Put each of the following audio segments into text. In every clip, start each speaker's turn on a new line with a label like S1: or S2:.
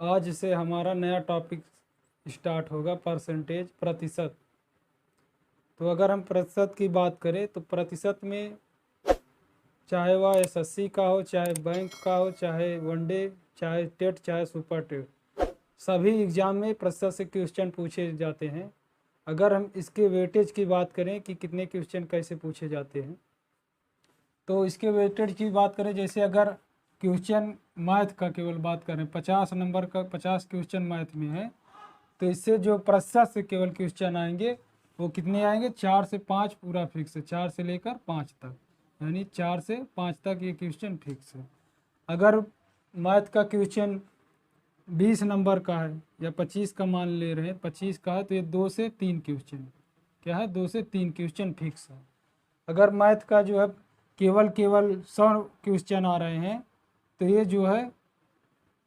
S1: आज से हमारा नया टॉपिक स्टार्ट होगा, परसेंटेज, प्रतिशत। तो अगर हम प्रतिशत की बात करें तो प्रतिशत में चाहे वह एसएससी का हो, चाहे बैंक का हो, चाहे वनडे, चाहे टेट, चाहे सुपर टेट, सभी एग्ज़ाम में प्रतिशत से क्वेश्चन पूछे जाते हैं। अगर हम इसके वेटेज की बात करें कि कितने क्वेश्चन कैसे पूछे जाते हैं, तो इसके वेटेज की बात करें, जैसे अगर क्वेश्चन मैथ का केवल बात करें, 50 नंबर का 50 क्वेश्चन मैथ में है, तो इससे जो प्रतिशत से केवल क्वेश्चन आएंगे वो कितने आएंगे, 4 से 5 पूरा फिक्स है, 4 से लेकर 5 तक, यानी 4 से 5 तक ये क्वेश्चन फिक्स है। अगर मैथ का क्वेश्चन 20 नंबर का है या 25 का मान ले रहे हैं, 25 का है, तो ये 2 से 3 क्वेश्चन क्या है, 2 से 3 क्वेश्चन फिक्स है। अगर मैथ का जो है केवल 100 क्वेश्चन आ रहे हैं, तो ये जो है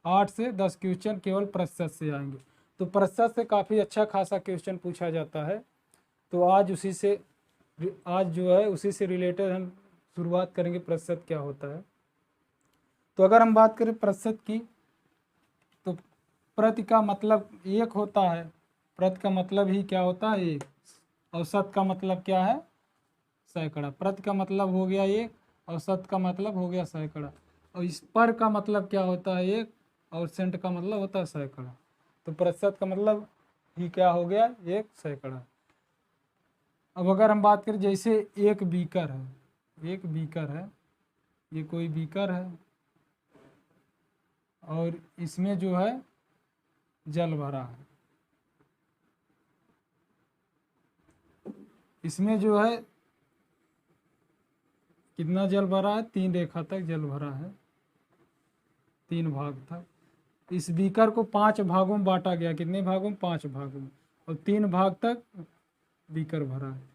S1: 8 से 10 क्वेश्चन केवल प्रतिशत से आएंगे। तो प्रतिशत से काफ़ी अच्छा खासा क्वेश्चन पूछा जाता है। तो आज जो है उसी से रिलेटेड हम शुरुआत करेंगे, प्रतिशत क्या होता है। तो अगर हम बात करें प्रतिशत की, तो प्रति का मतलब एक होता है, प्रति का मतलब ही क्या होता है, एक। और शत का मतलब क्या है, सैकड़ा। प्रति का मतलब हो गया एक, और शत का मतलब हो गया सैकड़ा। और इस पर का मतलब क्या होता है, एक, और सेंट का मतलब होता है सैकड़ा। तो प्रतिशत का मतलब ही क्या हो गया, एक सैकड़ा। अब अगर हम बात करें, जैसे एक बीकर है, एक बीकर है, ये कोई बीकर है, और इसमें जो है जल भरा है, इसमें जो है कितना जल भरा है, 3 रेखा तक जल भरा है, 3 भाग तक। इस बीकर को 5 भागों में बांटा गया, कितने भागों में, 5 भागों में, और 3 भाग तक बीकर भरा है।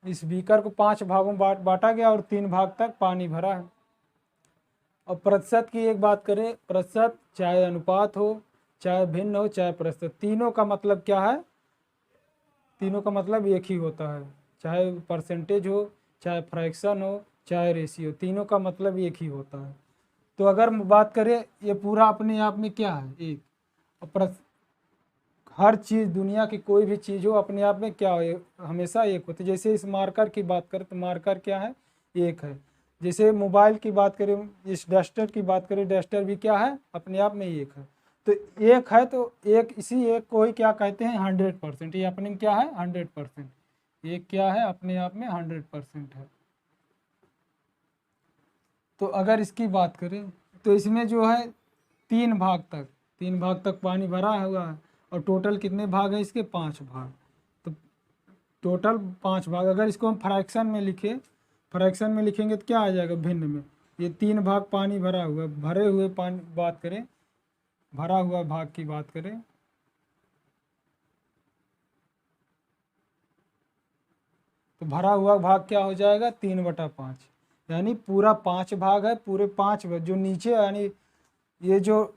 S1: इस बीकर को 5 भागों में बांटा गया और 3 भाग तक पानी भरा है। और प्रतिशत की एक बात करें, प्रतिशत चाहे अनुपात हो, चाहे भिन्न हो, चाहे प्रतिशत, तीनों का मतलब क्या है, तीनों का मतलब एक ही होता है। चाहे परसेंटेज हो, चाहे फ्रैक्शन हो, चाहे रेशियो, तीनों का मतलब एक ही होता है। तो अगर बात करें, ये पूरा अपने आप में क्या है, एक। हर चीज़, दुनिया की कोई भी चीज़ हो, अपने आप में क्या हो, हमेशा एक होती है। जैसे इस मार्कर की बात करें तो मार्कर क्या है, एक है। जैसे मोबाइल की बात करें, इस डस्टर की बात करें, डस्टर भी क्या है, अपने आप में एक है। तो एक है, तो एक, इसी एक को ही क्या कहते हैं, 100%। ये अपने में क्या है, 100%। एक क्या है, अपने आप में 100% है। तो अगर इसकी बात करें, तो इसमें जो है 3 भाग तक पानी भरा हुआ है, और टोटल कितने भाग हैं इसके, 5 भाग। तो टोटल 5 भाग। अगर इसको हम फ्रैक्शन में लिखें, फ्रैक्शन में लिखेंगे तो क्या आ जाएगा, भिन्न में। ये 3 भाग पानी भरा हुआ, भरे हुए पानी बात करें, भरा हुआ भाग की बात करें, तो भरा हुआ भाग क्या हो जाएगा, 3/5। यानी पूरा 5 भाग है, पूरे 5 जो नीचे, यानी ये जो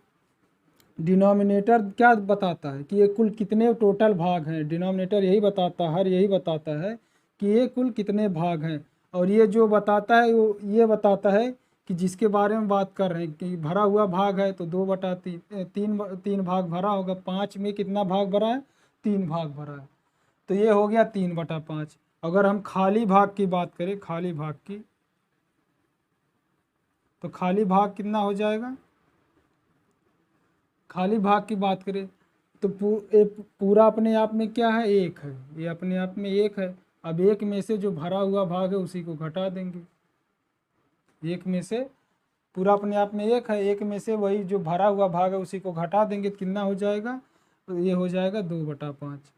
S1: डिनोमिनेटर क्या बताता है कि ये कुल कितने टोटल भाग हैं, डिनोमिनेटर यही बताता है, हर यही बताता है कि ये कुल कितने भाग हैं। और ये जो बताता है वो ये बताता है कि जिसके बारे में बात कर रहे हैं कि भरा हुआ भाग है, तो 2/3, 3 भाग भरा होगा, 5 में कितना भाग भरा है, 3 भाग भरा है, तो ये हो गया 3/5। अगर हम खाली भाग की बात करें, खाली भाग की, तो खाली भाग कितना हो जाएगा, खाली भाग की बात करें तो पूरा अपने आप में क्या है, एक है, ये अपने आप में एक है। अब एक में से जो भरा हुआ भाग है उसी को घटा देंगे, एक में से, पूरा अपने आप में एक है, एक में से वही जो भरा हुआ भाग है उसी को घटा देंगे, तो कितना हो जाएगा, तो ये हो जाएगा 2/5,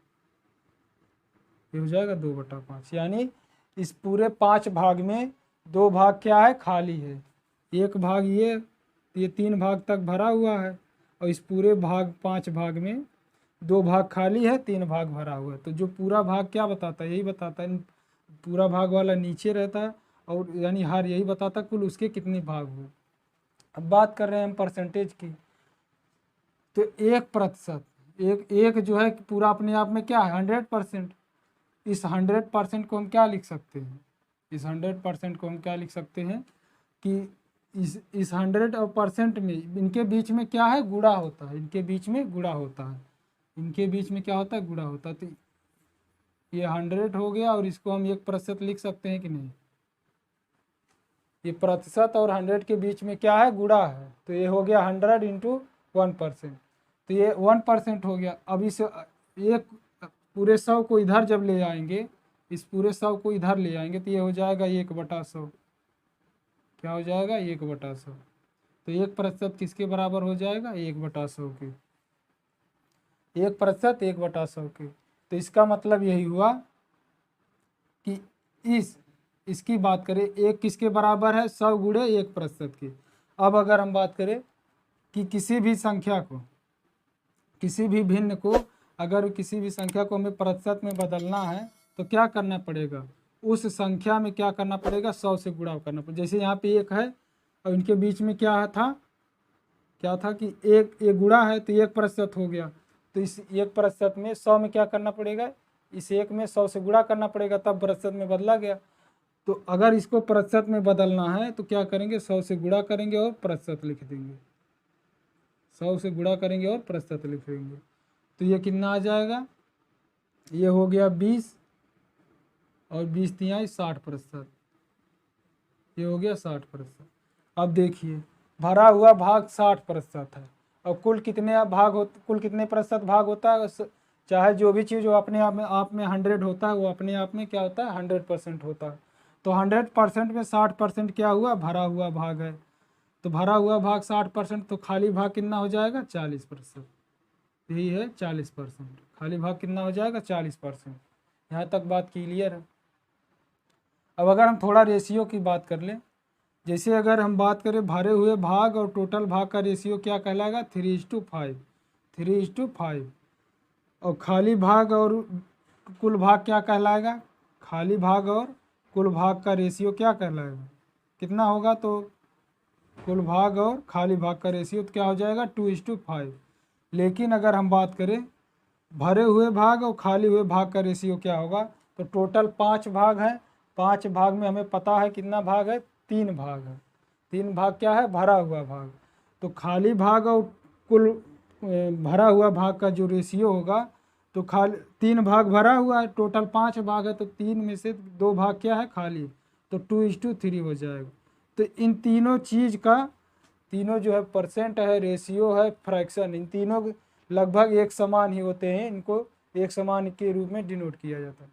S1: ये हो जाएगा 2/5। यानी इस पूरे 5 भाग में 2 भाग क्या है, खाली है, एक भाग ये 3 भाग तक भरा हुआ है, और इस पूरे 5 भाग में 2 भाग खाली है, 3 भाग भरा हुआ है। तो जो पूरा भाग क्या बताता है, यही बताता है, पूरा भाग वाला नीचे रहता है, और यानी हर यही बताता है कुल उसके कितने भाग हुए। अब बात कर रहे हैं हम परसेंटेज की, तो 1%, एक जो है पूरा अपने आप में क्या है, 100%। इस 100% को हम क्या लिख सकते हैं, इस 100% को हम क्या लिख सकते हैं कि इस 100 और परसेंट में इनके बीच में क्या है, गुणा होता है, इनके बीच में गुणा होता है, इनके बीच में क्या होता है, गुणा होता है। तो ये 100 हो गया और इसको हम 1% लिख सकते हैं कि नहीं। ये प्रतिशत और 100 के बीच में क्या है, गुणा है, तो ये हो गया 100 इंटू 1%, तो ये 1% हो गया। अब इस एक पूरे 100 को इधर जब ले आएंगे, इस पूरे 100 को इधर ले आएंगे तो ये हो जाएगा 1/100। क्या हो जाएगा, 1/100। तो 1% किसके बराबर हो जाएगा, 1/100 के, 1% 1/100 के। तो इसका मतलब यही हुआ कि इसकी बात करें, एक किसके बराबर है, 100 गुणे 1% के। अब अगर हम बात करें कि किसी भी संख्या को, किसी भी भिन्न को, अगर किसी भी संख्या को हमें प्रतिशत में बदलना है तो क्या करना पड़ेगा, उस संख्या में क्या करना पड़ेगा, 100 से गुणा करना पड़ेगा। जैसे यहाँ पे 1 है और इनके बीच में क्या था, क्या था कि एक गुणा है तो 1% हो गया, तो इस 1% में 100 में क्या करना पड़ेगा, इस 1 में 100 से गुणा करना पड़ेगा, तब प्रतिशत में बदला गया। तो अगर इसको प्रतिशत में बदलना है तो क्या करेंगे, 100 से गुणा करेंगे और प्रतिशत लिख देंगे, 100 से गुणा करेंगे और प्रतिशत लिख देंगे। तो ये कितना आ जाएगा, ये हो गया 20 और 20 तिहाई 60%, ये हो गया 60%। अब देखिए भरा हुआ भाग 60% है, और कुल कितने भाग हो, कुल कितने प्रतिशत भाग होता है, चाहे जो भी चीज़ जो अपने आप में 100 होता है वो अपने आप में क्या होता है, 100% होता है। तो 100% में 60% क्या हुआ, भरा हुआ भाग है। तो भरा हुआ भाग 60%, तो खाली भाग कितना हो जाएगा, 40%। यही है 40%, खाली भाग कितना हो जाएगा, 40%। यहाँ तक बात क्लियर है। अब अगर हम थोड़ा रेशियो की बात कर लें, जैसे अगर हम बात करें भरे हुए भाग और टोटल भाग का रेशियो क्या कहलाएगा, 3:5, 3:5। और खाली भाग और कुल भाग क्या कहलाएगा, खाली भाग और कुल भाग का रेशियो क्या कहलाएगा, कितना होगा, तो कुल भाग और खाली भाग का रेशियो तो क्या हो जाएगा, 2:5। लेकिन अगर हम बात करें भरे हुए भाग और खाली हुए भाग का रेशियो क्या होगा, तो टोटल 5 भाग है, 5 भाग में हमें पता है कितना भाग है, 3 भाग है, 3 भाग क्या है, भरा हुआ भाग। तो खाली भाग और कुल भरा हुआ भाग का जो रेशियो होगा, तो खाली 3 भाग भरा हुआ है, टोटल 5 भाग है, तो 3 में से 2 भाग क्या है, खाली, तो 2:3 हो जाएगा। तो इन तीनों चीज़ का, तीनों जो है परसेंट है, रेशियो है, फ्रैक्शन, इन तीनों लगभग एक समान ही होते हैं, इनको एक समान के रूप में डिनोट किया जाता है।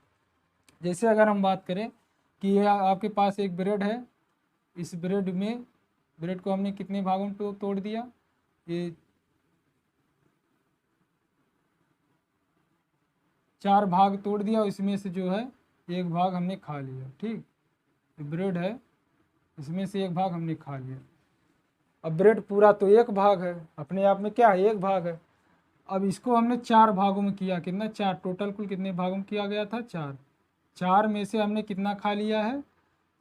S1: जैसे अगर हम बात करें कि ये आपके पास एक ब्रेड है, इस ब्रेड को हमने कितने भागों में तोड़ दिया, ये 4 भाग तोड़ दिया, इसमें से जो है एक भाग हमने खा लिया, ठीक, ब्रेड है, इसमें से एक भाग हमने खा लिया। अब ब्रेड पूरा तो एक भाग है, अपने आप में क्या है, एक भाग है। अब इसको हमने 4 भागों में किया, कितना, 4, टोटल कुल कितने भागों में किया गया था, 4। 4 में से हमने कितना खा लिया है,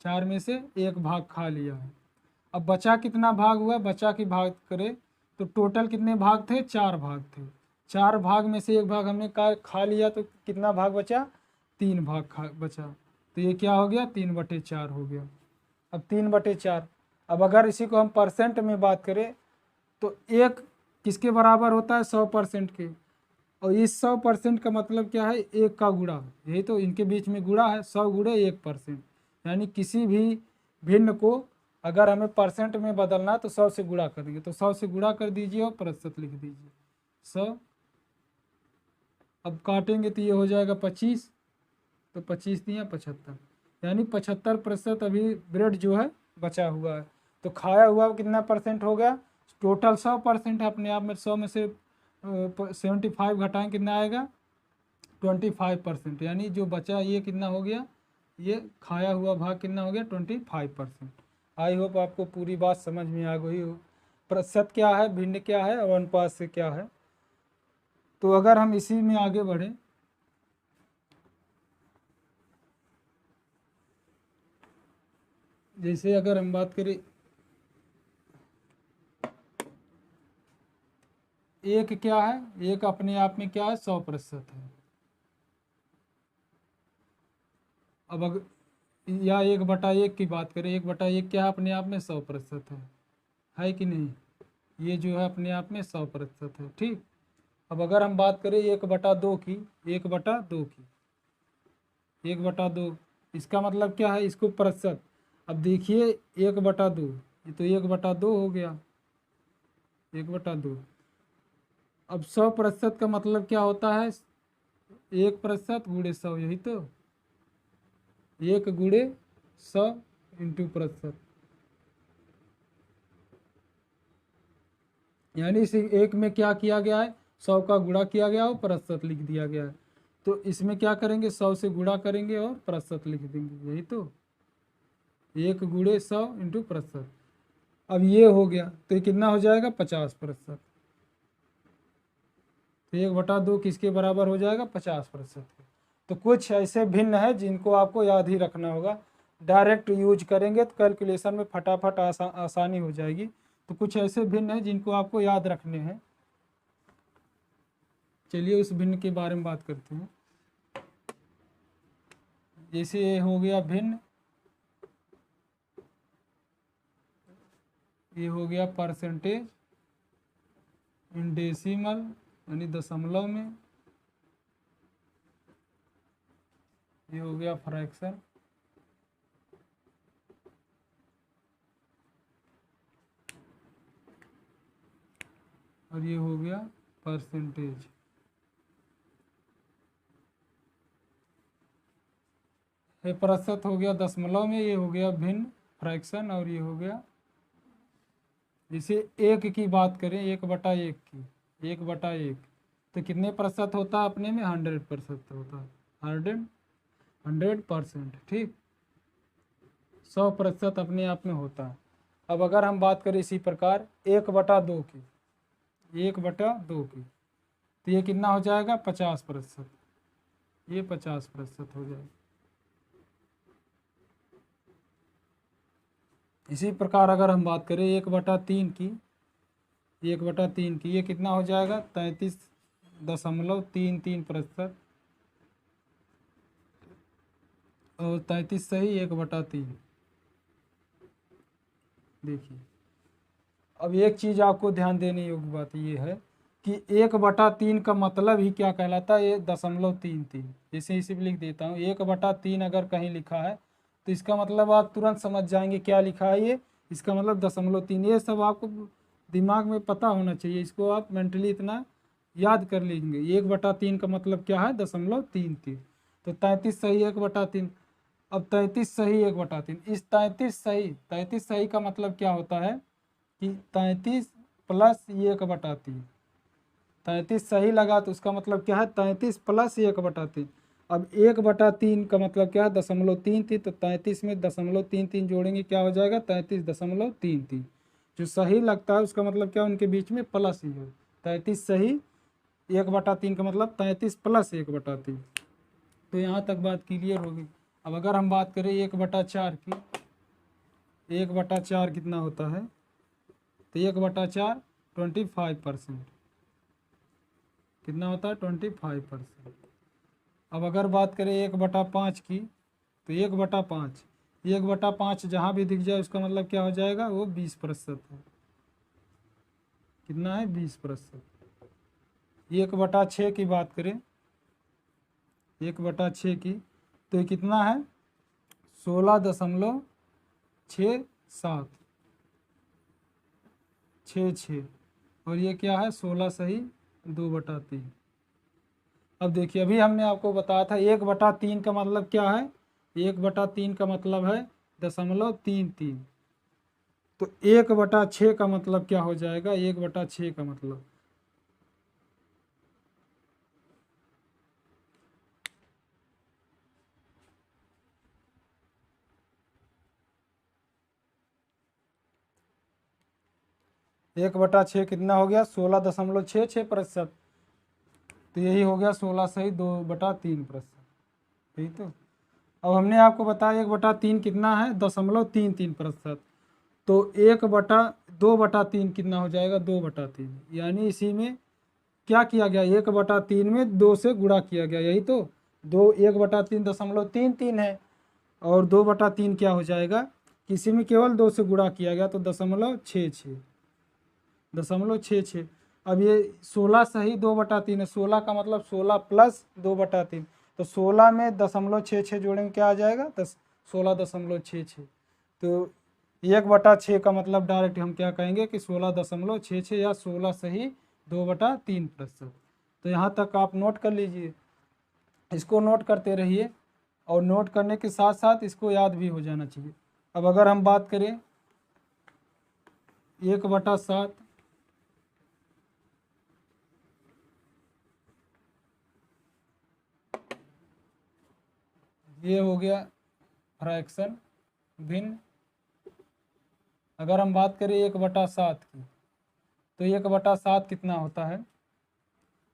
S1: 4 में से एक भाग खा लिया है। अब बचा कितना भाग हुआ, बचा की भाग करें तो टोटल कितने भाग थे, 4 भाग थे। 4 भाग में से एक भाग हमने खा लिया, तो कितना भाग बचा, 3 भाग बचा। तो ये क्या हो गया, 3/4 हो गया। अब 3/4, अब अगर इसी को हम परसेंट में बात करें तो एक किसके बराबर होता है, 100% के। और इस 100% का मतलब क्या है, एक का गुणा, यही तो इनके बीच में गुणा है, 100 गुणे 1%। यानी किसी भी भिन्न को अगर हमें परसेंट में बदलना तो 100 से गुणा कर देंगे, तो 100 से गुणा कर दीजिए और प्रतिशत लिख दीजिए 100। अब काटेंगे तो ये हो जाएगा 25, तो 25 दिया 75, यानी 75% अभी ब्रेड जो है बचा हुआ है। तो खाया हुआ कितना परसेंट हो गया, टोटल 100% है अपने आप में, 100 में से 75 घटाएं कितना आएगा, 25%, यानी जो बचा ये कितना हो गया, ये खाया हुआ भाग कितना हो गया, 25%। आई होप आपको पूरी बात समझ में आ गई हो, प्रतिशत क्या है, भिन्न क्या है और अनुपात से क्या है। तो अगर हम इसी में आगे बढ़े, जैसे अगर हम बात करें एक क्या है, एक अपने आप में क्या है, 100% है। अब अगर या 1/1 की बात करें, 1/1 क्या है अपने आप में 100% है कि नहीं? ये जो है अपने आप में 100% है। ठीक, अब अगर हम बात करें 1/2 की, 1/2 की, 1/2 इसका मतलब क्या है? इसको प्रतिशत, अब देखिए 1/2 ये तो 1/2 हो गया, 1/2। अब 100% का मतलब क्या होता है? 1% गुणे 100, यही तो, 1 गुणे 100 इंटू प्रतिशत, यानी इस एक में क्या किया गया है? 100 का गुणा किया गया और प्रतिशत लिख दिया गया है। तो इसमें क्या करेंगे? 100 से गुणा करेंगे और प्रतिशत लिख देंगे, यही तो, 1 गुणे 100 इंटू प्रतिशत। अब ये हो गया तो ये कितना हो जाएगा? 50%। तो 1/2 किसके बराबर हो जाएगा? 50% के। तो कुछ ऐसे भिन्न है जिनको आपको याद ही रखना होगा, डायरेक्ट यूज करेंगे तो कैलकुलेशन में फटाफट आसानी हो जाएगी। तो कुछ ऐसे भिन्न है जिनको आपको याद रखने हैं। चलिए उस भिन्न के बारे में बात करते हैं। जैसे ये हो गया भिन्न, ये हो गया परसेंटेज इन डेसिमल यानी दशमलव में, ये हो गया फ्रैक्शन, और ये हो गया परसेंटेज। ये प्रतिशत हो गया दशमलव में, ये हो गया भिन्न फ्रैक्शन, और ये हो गया, जैसे 1 की बात करें, 1/1 की, 1/1 तो कितने प्रतिशत होता है अपने में? 100% होता है, 100%। ठीक, 100% अपने आप में होता है। अब अगर हम बात करें इसी प्रकार 1/2 की, 1/2 की, तो ये कितना हो जाएगा? 50%, ये 50% हो जाएगा। इसी प्रकार अगर हम बात करें 1/3 की, 1/3 की, ये कितना हो जाएगा? 33.33%, और 33 सही 1/3। देखिए, अब एक चीज़ आपको ध्यान देने योग्य बात ये है कि 1/3 का मतलब ही क्या कहलाता है? ये 0.33, जैसे इसी पे लिख देता हूँ 1/3 अगर कहीं लिखा है तो इसका मतलब आप तुरंत समझ जाएंगे क्या लिखा है ये, इसका मतलब 0.3। ये सब आपको दिमाग में पता होना चाहिए, इसको आप मेंटली इतना याद कर लेंगे। 1/3 का मतलब क्या है? 0.33। तो 33 सही 1/3। अब 33 सही 1/3, इस 33 सही का मतलब क्या होता है कि 33 प्लस 1/3, 33 सही लगा तो उसका मतलब क्या है? 33 प्लस 1/3। अब 1/3 का मतलब क्या है? 0.33, तो 33 में 0.33 जोड़ेंगे क्या हो जाएगा? 33.33। जो सही लगता है उसका मतलब क्या, उनके बीच में प्लस ही है। 33 सही 1/3 का मतलब 33 प्लस 1/3। तो यहाँ तक बात क्लियर होगी। अब अगर हम बात करें 1/4 की, 1/4 कितना होता है? तो 1/4 25%, कितना होता है? 25%। अब अगर बात करें 1/5 की, तो 1/5, 1/5 जहाँ भी दिख जाए उसका मतलब क्या हो जाएगा? वो 20% है। कितना है? 20%। 1/6 की बात करें, 1/6 की, तो ये कितना है? 16.6766, और ये क्या है? 16 सही 2/3। अब देखिए, अभी हमने आपको बताया था 1/3 का मतलब क्या है? 1/3 का मतलब है 0.33। तो 1/6 का मतलब क्या हो जाएगा? 1/6 का मतलब, एक बटा छः कितना हो गया? 16.66%। तो यही हो गया 16 सही 2/3%। यही तो। अब हमने आपको बताया 1/3 कितना है? 0.33%। तो 2/3 कितना हो जाएगा? 2/3। यानी इसी में क्या किया गया? 1/3 में 2 से गुणा किया गया, यही तो। 1/3 0.33 है, और 2/3 क्या हो जाएगा, किसी में केवल 2 से गुणा किया गया तो 0.66। अब ये 16 सही 2/3 है, 16 का मतलब 16 प्लस 2/3, तो 16 में 0.66 जोड़ेंगे क्या आ जाएगा, 16.66। तो 1/6 का मतलब डायरेक्ट हम क्या कहेंगे कि 16.66 या 16 सही 2/3%। तो यहाँ तक आप नोट कर लीजिए, इसको नोट करते रहिए और नोट करने के साथ साथ इसको याद भी हो जाना चाहिए। अब अगर हम बात करें 1/7, ये हो गया फ्रैक्शन भिन्न। अगर हम बात करें 1/7 की, तो 1/7 कितना होता है,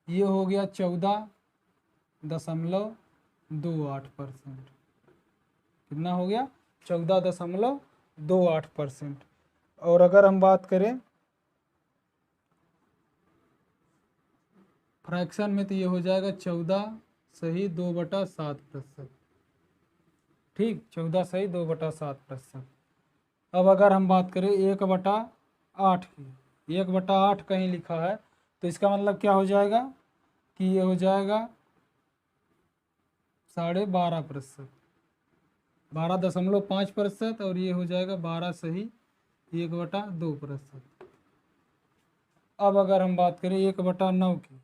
S1: ये हो गया 14.28%। कितना हो गया, 14.28%। और अगर हम बात करें फ्रैक्शन में, तो ये हो जाएगा 14 सही 2/7%। ठीक, 14 सही 2/7%। अब अगर हम बात करें 1/8 की, 1/8 कहीं लिखा है तो इसका मतलब क्या हो जाएगा कि ये हो जाएगा 12.5%, 12.5%, और ये हो जाएगा 12 सही 1/2%। अब अगर हम बात करें 1/9 की,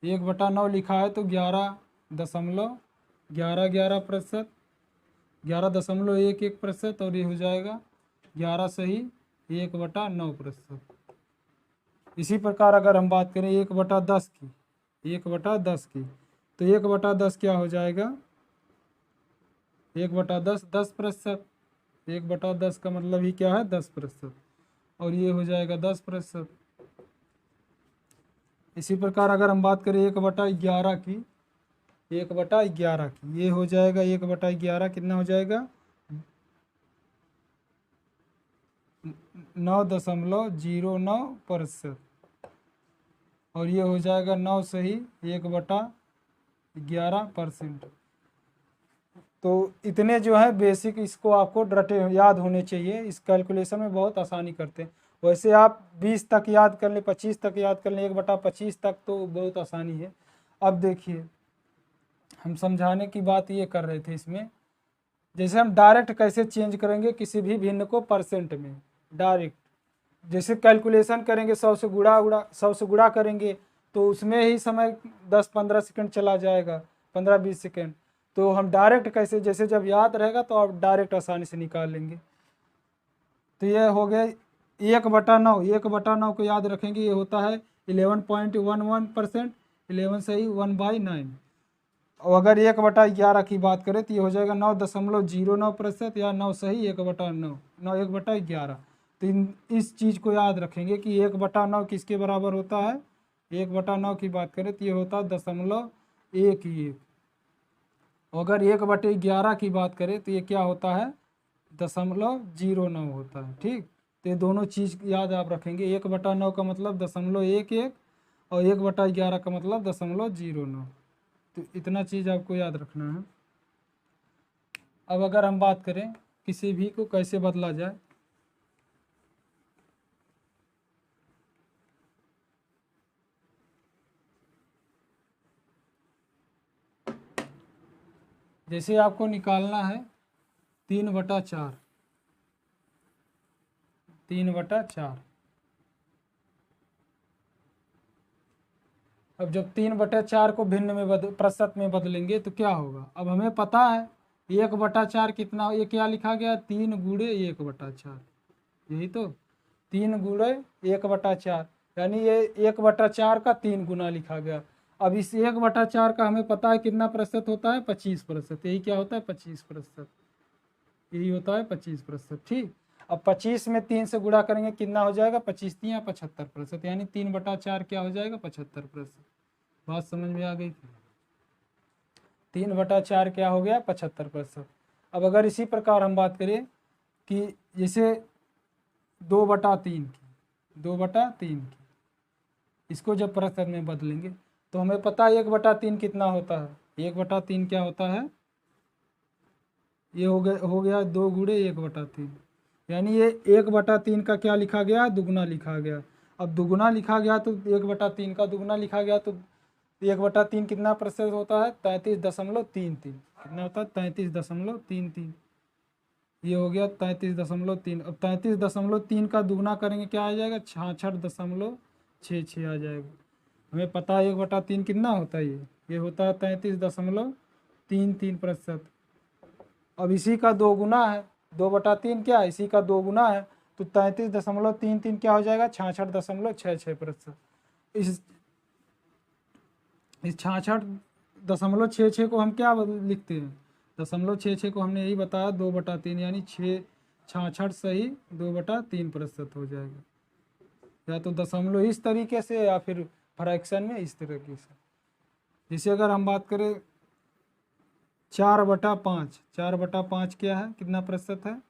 S1: 1/9 लिखा है तो 11.11%, 11.11%, और ये हो जाएगा 11 सही 1/9%। इसी प्रकार अगर हम बात करें 1/10 की, 1/10 की, तो 1/10 क्या हो जाएगा, 1/10 10%, 1/10 का मतलब ही क्या है 10%, और ये हो जाएगा 10%। इसी प्रकार अगर हम बात करें 1/11 की, 1/11 की, ये हो जाएगा 1/11 कितना हो जाएगा, 9.09%, और ये हो जाएगा 9 सही 1/11%। तो इतने जो है बेसिक, इसको आपको रटे याद होने चाहिए, इस कैलकुलेशन में बहुत आसानी करते हैं। वैसे आप 20 तक याद कर लें, 25 तक याद कर लें, 1/25 तक तो बहुत आसानी है। अब देखिए, हम समझाने की बात ये कर रहे थे इसमें, जैसे हम डायरेक्ट कैसे चेंज करेंगे किसी भी भिन्न को परसेंट में, डायरेक्ट जैसे कैलकुलेशन करेंगे 100 से गुणा करेंगे तो उसमें ही समय 10-15 सेकंड चला जाएगा, 15-20 सेकंड। तो हम डायरेक्ट कैसे, जैसे जब याद रहेगा तो आप डायरेक्ट आसानी से निकाल लेंगे। तो ये हो गया 1/9, 1/9 को याद रखेंगे, ये होता है 11.11%, 11 सही 1/9। और अगर 1/11 की बात करें तो ये हो जाएगा 9.09%, या 9 सही 1/9, 1/11। तो इस चीज़ को याद रखेंगे कि 1/9 किसके बराबर होता है, 1/9 की बात करें तो ये होता है 0.11। अगर 1/11 की बात करें तो ये क्या होता है, 0.09 होता है। ठीक, तो ये दोनों चीज़ याद आप रखेंगे, 1/9 का मतलब 0.11, और 1/11 का मतलब 0.09। तो इतना चीज़ आपको याद रखना है। अब अगर हम बात करें किसी भी को कैसे बदला जाए, जैसे आपको निकालना है 3/4, 3/4। अब जब 3/4 को भिन्न में प्रतिशत में बदलेंगे तो क्या होगा, अब हमें पता है 1/4 कितना, ये क्या लिखा गया, 3 गुणे 1/4, यही तो 3 गुणे 1/4, यानी ये 1/4 का 3 गुना लिखा गया। अब इस 1/4 का हमें पता है कितना प्रतिशत होता है, 25%, यही क्या होता है 25%, यही होता है 25%। ठीक, अब 25 में 3 से गुणा करेंगे कितना हो जाएगा, 25 3 75%, यानी 3/4 क्या हो जाएगा 75%। बात समझ में आ गई, 3/4 क्या हो गया 75%। अब अगर इसी प्रकार हम बात करें कि जैसे 2/3 की, 2/3 की, इसको जब प्रतिशत में बदलेंगे तो हमें पता है 1/3 कितना होता है, 1/3 क्या होता है ये हो गया 2 × 1/3, यानी ये 1/3 का क्या लिखा गया, दुगुना लिखा गया। अब दुगुना लिखा गया तो 1/3 का दुगुना लिखा गया तो 1/3 कितना प्रतिशत होता है, 33.33। कितना होता है, 33.33। ये हो गया 33.3। अब 33.3 का दुगना करेंगे क्या आ जाएगा, 66.66 आ जाएगा। हमें पता है 1/3 कितना होता है, ये होता है 33.33%। अब इसी का 2 गुना है, 2/3 क्या है, इसी का 2 गुना है, तो 33.33 क्या हो जाएगा, 66.66%। इस 66.66 को हम क्या लिखते हैं, 0.66 को हमने यही बताया 2/3, यानी 66 सही 2/3% हो जाएगा। या तो दशमलव इस तरीके से या फिर फ्रैक्शन में इस तरीके से। जैसे अगर हम बात करें 4/5, 4/5 क्या है, कितना प्रतिशत है,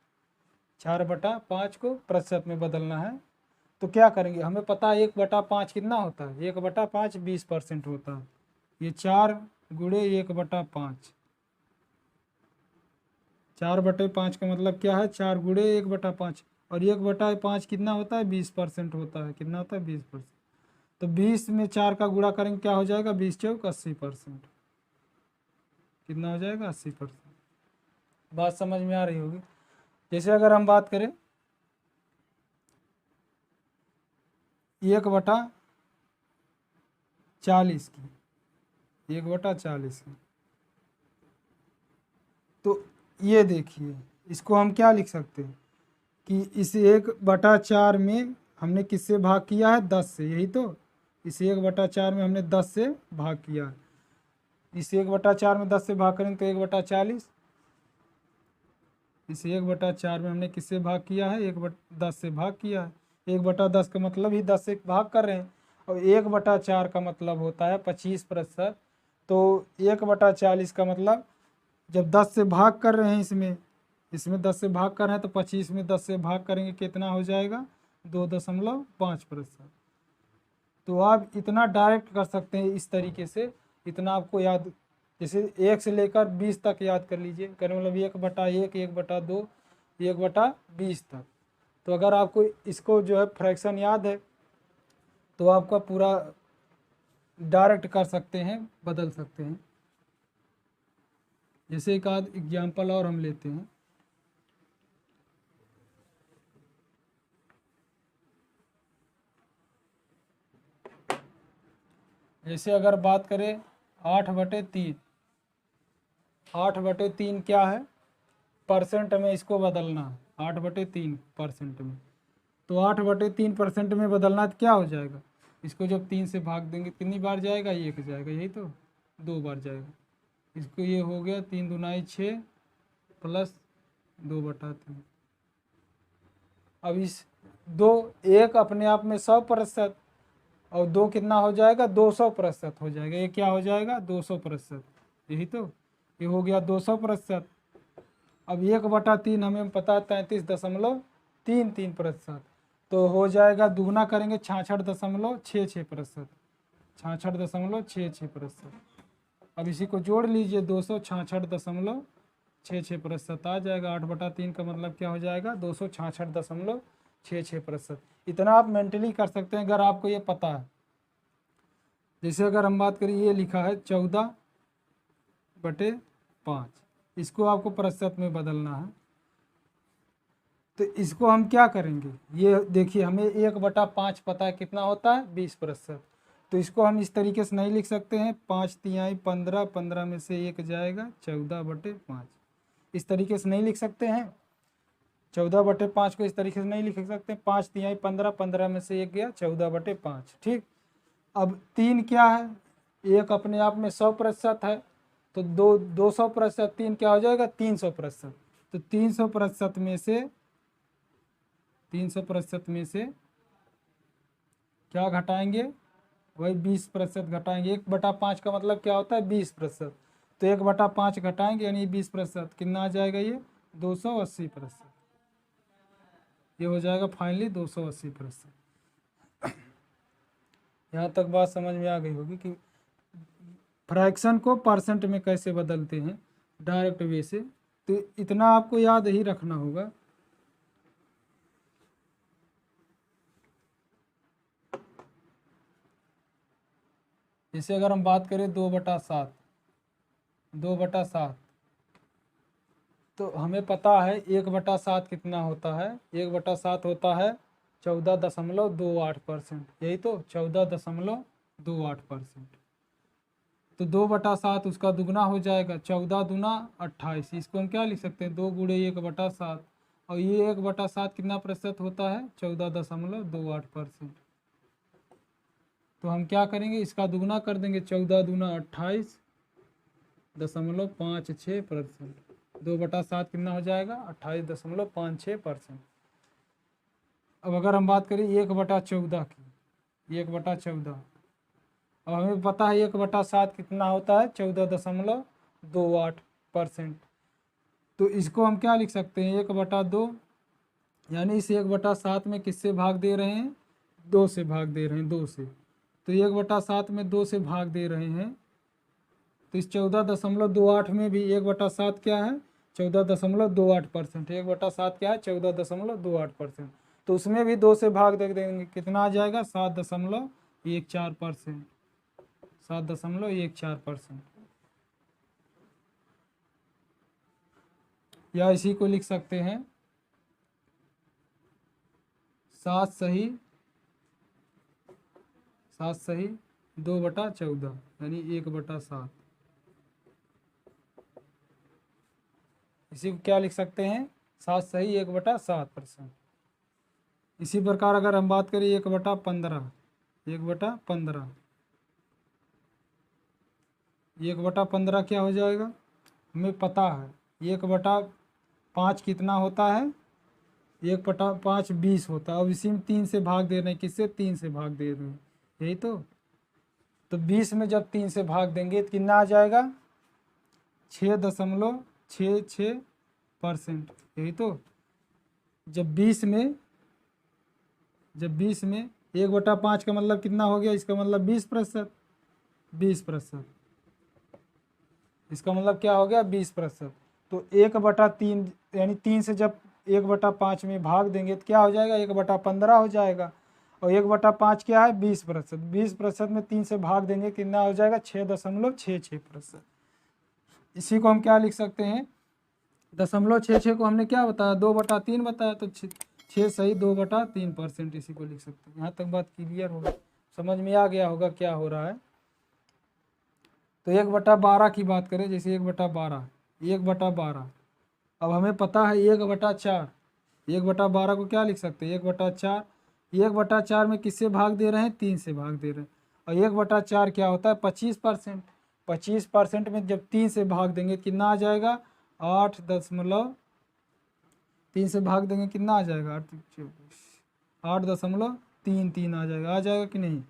S1: 4/5 को प्रतिशत में बदलना है तो क्या करेंगे, हमें पता है 1/5 कितना होता है, 1/5 20% होता है। ये 4 × 1/5, 4/5 का मतलब क्या है, 4 × 1/5, और 1/5 कितना होता है, 20% होता है। कितना होता है, 20%। तो 20 में 4 का गुणा करेंगे क्या हो जाएगा, 20 चौक 80%। कितना हो जाएगा, 80%। बात समझ में आ रही होगी। जैसे अगर हम बात करें 1/40 की, 1/40 की, तो ये देखिए इसको हम क्या लिख सकते हैं कि इस 1/4 में हमने किससे भाग किया है, 10 से, यही तो। इस 1/4 में हमने 10 से भाग किया है। इस 1/4 में 10 से भाग करेंगे तो 1/40। इस 1/4 में हमने किससे भाग किया है, 10 से भाग किया है। 1/10 का मतलब ही 10 से भाग कर रहे हैं, और 1/4 का मतलब होता है 25%। तो 1/40 का मतलब जब 10 से भाग कर रहे हैं, इसमें 10 से भाग कर रहे हैं तो 25 में 10 से भाग करेंगे कितना हो जाएगा, 2.5%। तो आप इतना डायरेक्ट कर सकते हैं इस तरीके से, इतना आपको याद, जैसे 1 से लेकर 20 तक याद कर लीजिए, कहने मतलब 1/1, 1/2, 1/20 तक। तो अगर आपको इसको जो है फ्रैक्शन याद है तो आपका पूरा डायरेक्ट कर सकते हैं, बदल सकते हैं। जैसे एक आध एग्जाम्पल और हम लेते हैं। जैसे अगर बात करें 8/3, 8/3 क्या है, परसेंट में इसको बदलना है, 8/3% में। तो 8/3% में बदलना तो क्या हो जाएगा, इसको जब 3 से भाग देंगे कितनी बार जाएगा, 1 जाएगा, यही तो 2 बार जाएगा। इसको ये हो गया 3 दूनाई 6 प्लस 2/3। अब इस 1 अपने आप में 100%, और 2 कितना हो जाएगा, 200% हो जाएगा। ये क्या हो जाएगा, 200%, यही तो। ये हो गया 200%। अब 1/3 हमें पता है 33.33%, तो हो जाएगा दुगना करेंगे 66.66%, 66.66%। अब इसी को जोड़ लीजिए, 266.66% आ जाएगा। 8/3 का मतलब क्या हो जाएगा, 266.66%। इतना आप मेंटली कर सकते हैं अगर आपको ये पता है। जैसे अगर हम बात करें, ये लिखा है 14/5, इसको आपको प्रतिशत में बदलना है। तो इसको हम क्या करेंगे, ये देखिए हमें 1/5 पता है कितना होता है, 20%। तो इसको हम इस तरीके से नहीं लिख सकते हैं, 5×3 = 15, 15 में से 1 जाएगा, 14/5। इस तरीके से नहीं लिख सकते हैं, 14/5 को इस तरीके से नहीं लिख सकते। 5×3 = 15, 15 में से 1 गया, 14/5। ठीक। अब 3 क्या है, 1 अपने आप में 100% है, तो 200%, 3 क्या हो जाएगा, 300%। तो 300% में से क्या घटाएंगे, वही 20% घटाएंगे। 1/5 का मतलब क्या होता है, 20%। तो 1/5 घटाएंगे यानी 20%, कितना आ जाएगा, ये 280%। ये हो जाएगा फाइनली 280%। यहाँ तक बात समझ में आ गई होगी कि फ्रैक्शन को परसेंट में कैसे बदलते हैं डायरेक्ट वे से। तो इतना आपको याद ही रखना होगा। जैसे अगर हम बात करें 2/7, 2/7, तो हमें पता है 1/7 कितना होता है। 1/7 होता है 14.28%, यही तो 14.28%। तो 2/7 उसका दुगना हो जाएगा, 14 दूना 28। इसको हम क्या लिख सकते हैं, 2 गुणे 1/7। और ये 1/7 कितना प्रतिशत होता है, 14.28%। तो हम क्या करेंगे, इसका दुगना कर देंगे, 14 दूना 28.56%। 2/7 कितना हो जाएगा, 28.56%। अब अगर हम बात करें 1/14 की, 1/14, अब हमें पता है 1/7 कितना होता है, 14.28%। तो इसको हम क्या लिख सकते हैं, 1/2, यानी इस 1/7 में किससे भाग दे रहे हैं, 2 से भाग दे रहे हैं, 2 से। तो 1/7 में 2 से भाग दे रहे हैं, तो इस 14.28 में भी 1/7 क्या है, 14.28%। 1/7 क्या है, 14.28%। तो उसमें भी 2 से भाग दे देंगे, कितना आ जाएगा, 7.14%, 7.14%। या इसी को लिख सकते हैं 7 सही 2/14, यानी 1/7। इसी को क्या लिख सकते हैं, 7 सही 1/7%। इसी प्रकार अगर हम बात करें 1/15, 1/15, 1/15 क्या हो जाएगा, हमें पता है 1/5 कितना होता है, 1/5 20 होता है। अब इसी में 3 से भाग दे रहे हैं, किससे, 3 से भाग दे रहे हैं, यही तो 20 में जब 3 से भाग देंगे तो कितना आ जाएगा, 6.66%, यही तो। जब 20 में 1/5 का मतलब कितना हो गया, इसका मतलब 20%, 20%, इसका मतलब क्या हो गया, 20%। तो 1/3, यानी 3 से जब 1/5 में भाग देंगे तो क्या हो जाएगा, 1/15 हो जाएगा। और 1/5 क्या है, 20%, 20% में 3 से भाग देंगे कितना हो जाएगा, 6.66%। इसी को हम क्या लिख सकते हैं, 0.66 को हमने क्या बताया, 2/3 बताया, तो 6 सही 2/3%। इसी को लिख सकते हैं। यहाँ तक बात क्लियर होगा, समझ में आ गया होगा क्या हो रहा है। तो 1/12 की बात करें, जैसे 1/12, 1/12, अब हमें पता है 1/4, 1/12 को क्या लिख सकते हैं, 1/4, 1/4 में किससे भाग दे रहे हैं, 3 से भाग दे रहे हैं। और 1/4 क्या होता है, 25%, 25% में जब 3 से भाग देंगे कितना आ जाएगा, 3 से भाग देंगे कितना आ जाएगा, 8.33 आ जाएगा, आ जाएगा कि नहीं।